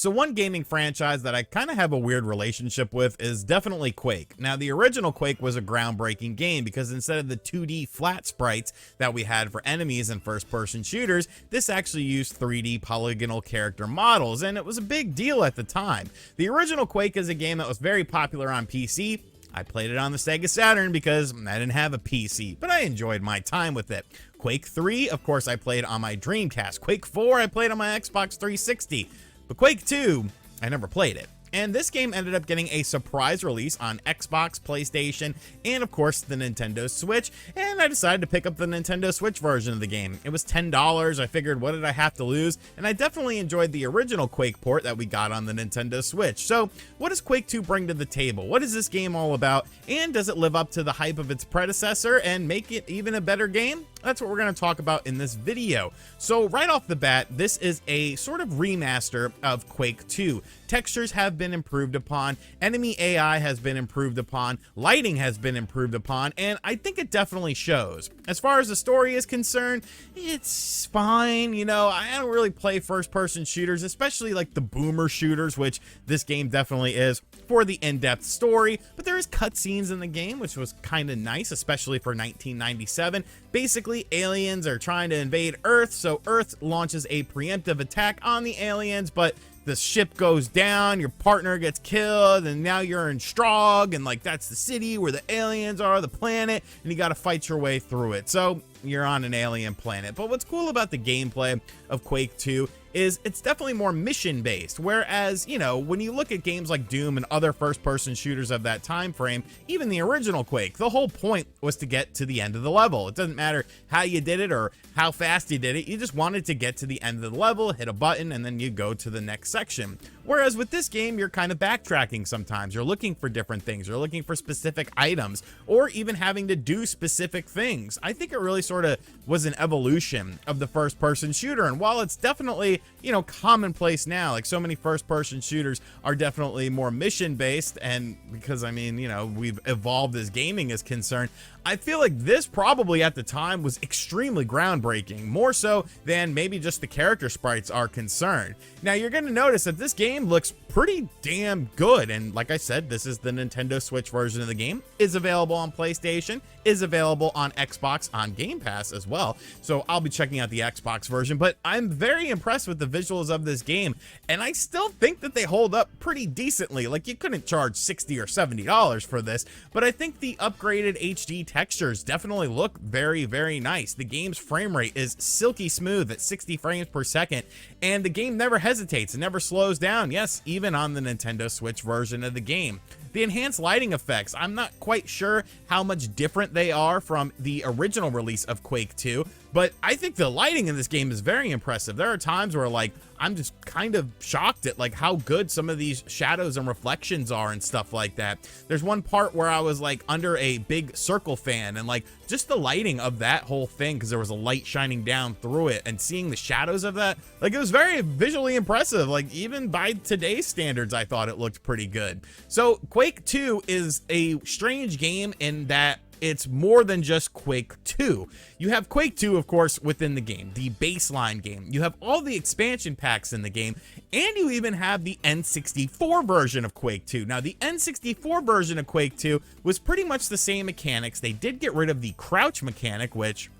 So one gaming franchise that I kind of have a weird relationship with is definitely Quake. Now, the original Quake was a groundbreaking game because instead of the 2D flat sprites that we had for enemies in first-person shooters, this actually used 3D polygonal character models, and it was a big deal at the time. The original Quake is a game that was very popular on PC. I played it on the Sega Saturn because I didn't have a PC, but I enjoyed my time with it. Quake 3, of course, I played on my Dreamcast. Quake 4, I played on my Xbox 360. But Quake 2, I never played it. And this game ended up getting a surprise release on Xbox, PlayStation, and of course the Nintendo Switch, and I decided to pick up the Nintendo Switch version of the game. It was $10, I figured what did I have to lose, and I definitely enjoyed the original Quake port that we got on the Nintendo Switch. So what does Quake 2 bring to the table? What is this game all about, and does it live up to the hype of its predecessor and make it even a better game? That's what we're going to talk about in this video. So right off the bat, this is a sort of remaster of Quake 2. Textures have been improved upon, enemy AI has been improved upon, lighting has been improved upon, and I think it definitely shows. As far as the story is concerned, it's fine. You know, I don't really play first-person shooters, especially like the boomer shooters, which this game definitely is, for the in-depth story, but there is cutscenes in the game, which was kind of nice, especially for 1997. Basically, aliens are trying to invade Earth, so Earth launches a preemptive attack on the aliens, but the ship goes down, your partner gets killed, and now you're in Strogg, and like that's the city where the aliens are, the planet, and you got to fight your way through it. So you're on an alien planet. But what's cool about the gameplay of Quake 2 is it's definitely more mission based, whereas, you know, when you look at games like Doom and other first person shooters of that time frame, even the original Quake, the whole point was to get to the end of the level. It doesn't matter how you did it or how fast you did it, you just wanted to get to the end of the level, hit a button, and then you go to the next section. Whereas with this game, you're kind of backtracking sometimes. You're looking for different things, you're looking for specific items, or even having to do specific things. I think it really sort of was an evolution of the first person shooter, and while it's definitely, you know, commonplace now, like so many first person shooters are definitely more mission based, and because I mean, you know, we've evolved as gaming is concerned, I feel like this probably at the time was extremely groundbreaking, more so than maybe just the character sprites are concerned. Now you're going to notice that this game looks pretty damn good, and like I said, this is the Nintendo Switch version of the game, is available on PlayStation, is available on Xbox on Game Pass as well, so I'll be checking out the Xbox version, but I'm very impressed with the visuals of this game, and I still think that they hold up pretty decently. Like, you couldn't charge $60 or $70 for this, but I think the upgraded HD textures definitely look very, very nice. The game's frame rate is silky smooth at 60 frames per second, and the game never hesitates, it never slows down, yes, even on the Nintendo Switch version of the game. The enhanced lighting effects, I'm not quite sure how much different they are from the original release of Quake 2, but I think the lighting in this game is very impressive. There are times where like I'm just kind of shocked at like how good some of these shadows and reflections are and stuff like that. There's one part where I was like under a big circle fan, and like just the lighting of that whole thing, because there was a light shining down through it, and seeing the shadows of that, like it was very visually impressive. Like even by today's standards, I thought it looked pretty good. So Quake 2 is a strange game in that it's more than just Quake 2. You have Quake 2, of course, within the game, the baseline game. You have all the expansion packs in the game, and you even have the N64 version of Quake 2. Now, the N64 version of Quake 2 was pretty much the same mechanics. They did get rid of the crouch mechanic, which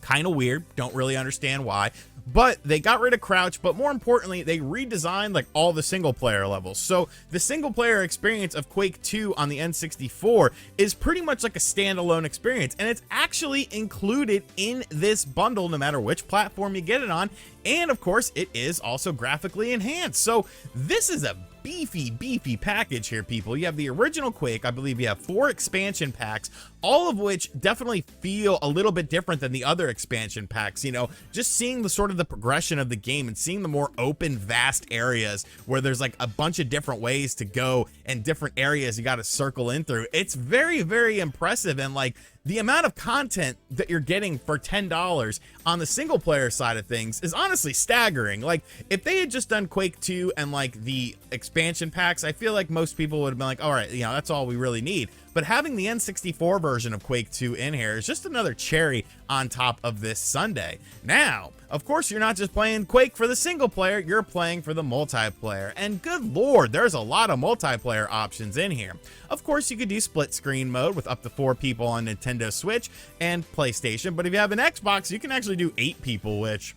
kind of weird, don't really understand why, but they got rid of crouch, but more importantly, they redesigned like all the single player levels. So the single player experience of Quake 2 on the N64 is pretty much like a standalone experience, and it's actually included in this bundle no matter which platform you get it on, and of course it is also graphically enhanced. So this is a beefy package here, people. You have the original Quake, I believe you have 4 expansion packs, all of which definitely feel a little bit different than the other expansion packs. You know, just seeing the sort of the progression of the game and seeing the more open, vast areas where there's like a bunch of different ways to go and different areas you got to circle in through. It's very, very impressive, and like the amount of content that you're getting for $10 on the single player side of things is honestly staggering. Like if they had just done Quake 2 and like the expansion packs, I feel like most people would have been like, all right, you know, that's all we really need. But having the N64 version of Quake 2 in here is just another cherry on top of this sundae. Now, Of course, you're not just playing Quake for the single player, you're playing for the multiplayer. And good lord, there's a lot of multiplayer options in here. Of course, you could do split screen mode with up to 4 people on Nintendo Switch and PlayStation, but if you have an Xbox, you can actually do 8 people, which,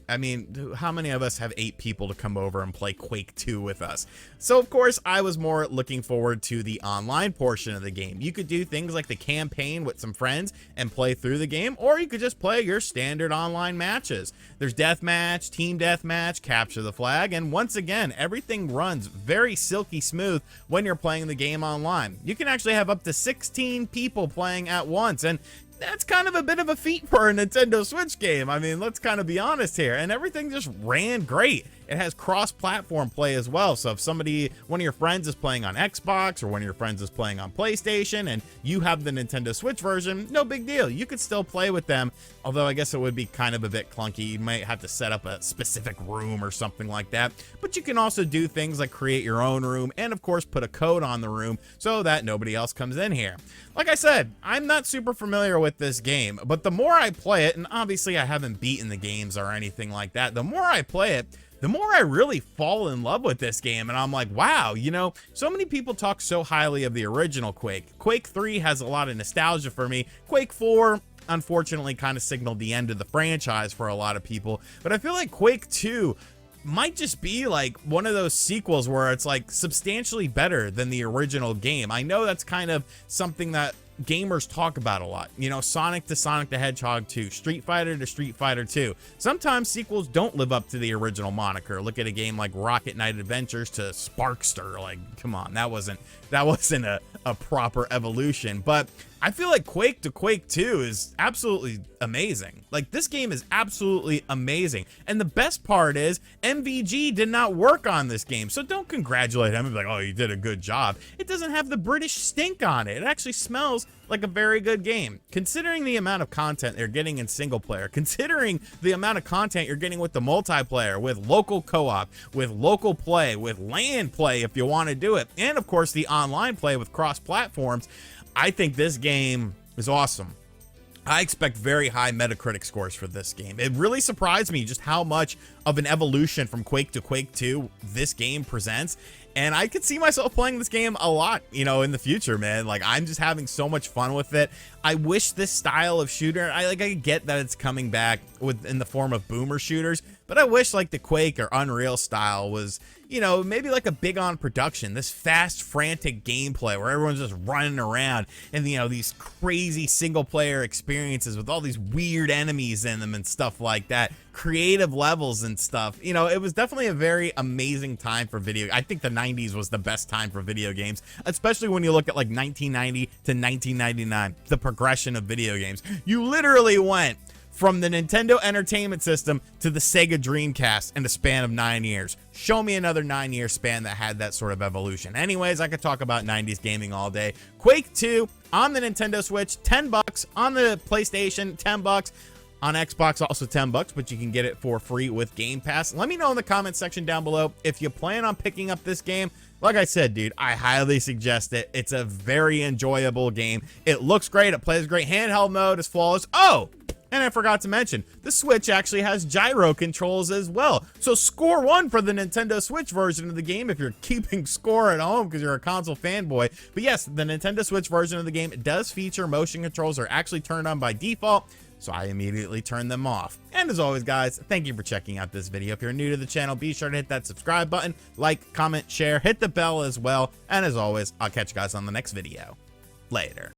I mean, how many of us have 8 people to come over and play Quake 2 with us? So, of course, I was more looking forward to the online portion of the game. You could do things like the campaign with some friends and play through the game, or you could just play your standard online matches. There's deathmatch, team deathmatch, capture the flag, and once again, everything runs very silky smooth when you're playing the game online. You can actually have up to 16 people playing at once, and that's kind of a bit of a feat for a Nintendo Switch game. I mean, let's kind of be honest here. And everything just ran great. It has cross-platform play as well. So if one of your friends is playing on Xbox or one of your friends is playing on PlayStation and you have the Nintendo Switch version, no big deal. You could still play with them. Although I guess it would be kind of a bit clunky. You might have to set up a specific room or something like that. But you can also do things like create your own room and of course put a code on the room so that nobody else comes in here. Like I said, I'm not super familiar with this game, but the more I play it, and obviously I haven't beaten the games or anything like that, the more I play it, the more I really fall in love with this game. And I'm like, wow, you know, so many people talk so highly of the original Quake. Quake 3 has a lot of nostalgia for me. Quake 4, unfortunately, kind of signaled the end of the franchise for a lot of people. But I feel like Quake 2 might just be like one of those sequels where it's like substantially better than the original game. I know that's kind of something that gamers talk about a lot. You know, Sonic to Sonic the Hedgehog 2, Street Fighter to Street Fighter 2. Sometimes sequels don't live up to the original moniker. Look at a game like Rocket Knight Adventures to Sparkster. Like, come on, that wasn't a proper evolution. But I feel like Quake to Quake 2 is absolutely amazing. Like, this game is absolutely amazing. And the best part is MVG did not work on this game. So don't congratulate him and be like, oh, you did a good job. It doesn't have the British stink on it. It actually smells like a very good game. Considering the amount of content they're getting in single player, considering the amount of content you're getting with the multiplayer, with local co-op, with local play, with LAN play if you want to do it, and of course the online play with cross platforms, I think this game is awesome. I expect very high Metacritic scores for this game. It really surprised me just how much of an evolution from Quake to Quake 2 this game presents. And I could see myself playing this game a lot, you know, in the future, man. Like, I'm just having so much fun with it. I wish this style of shooter, I get that it's coming back in the form of boomer shooters, but I wish like the Quake or Unreal style was, you know, maybe like a big on production, this fast, frantic gameplay where everyone's just running around and, you know, these crazy single player experiences with all these weird enemies in them and stuff like that, creative levels and stuff. You know, it was definitely a very amazing time for I think the 90s was the best time for video games, especially when you look at like 1990 to 1999, the progression of video games. You literally went from the Nintendo Entertainment System to the Sega Dreamcast in a span of 9 years. Show me another 9-year span that had that sort of evolution. Anyways, I could talk about 90s gaming all day. Quake 2 on the Nintendo Switch, $10. On the PlayStation, $10. On Xbox, also $10, but you can get it for free with Game Pass. Let me know in the comment section down below if you plan on picking up this game. Like I said, dude, I highly suggest it. It's a very enjoyable game. It looks great. It plays great. Handheld mode is flawless. Oh, and I forgot to mention, the Switch actually has gyro controls as well. So score 1 for the Nintendo Switch version of the game if you're keeping score at home because you're a console fanboy. But yes, the Nintendo Switch version of the game does feature motion controls. Are actually turned on by default, so I immediately turned them off. And as always, guys, thank you for checking out this video. If you're new to the channel, be sure to hit that subscribe button, like, comment, share, hit the bell as well. And as always, I'll catch you guys on the next video. Later.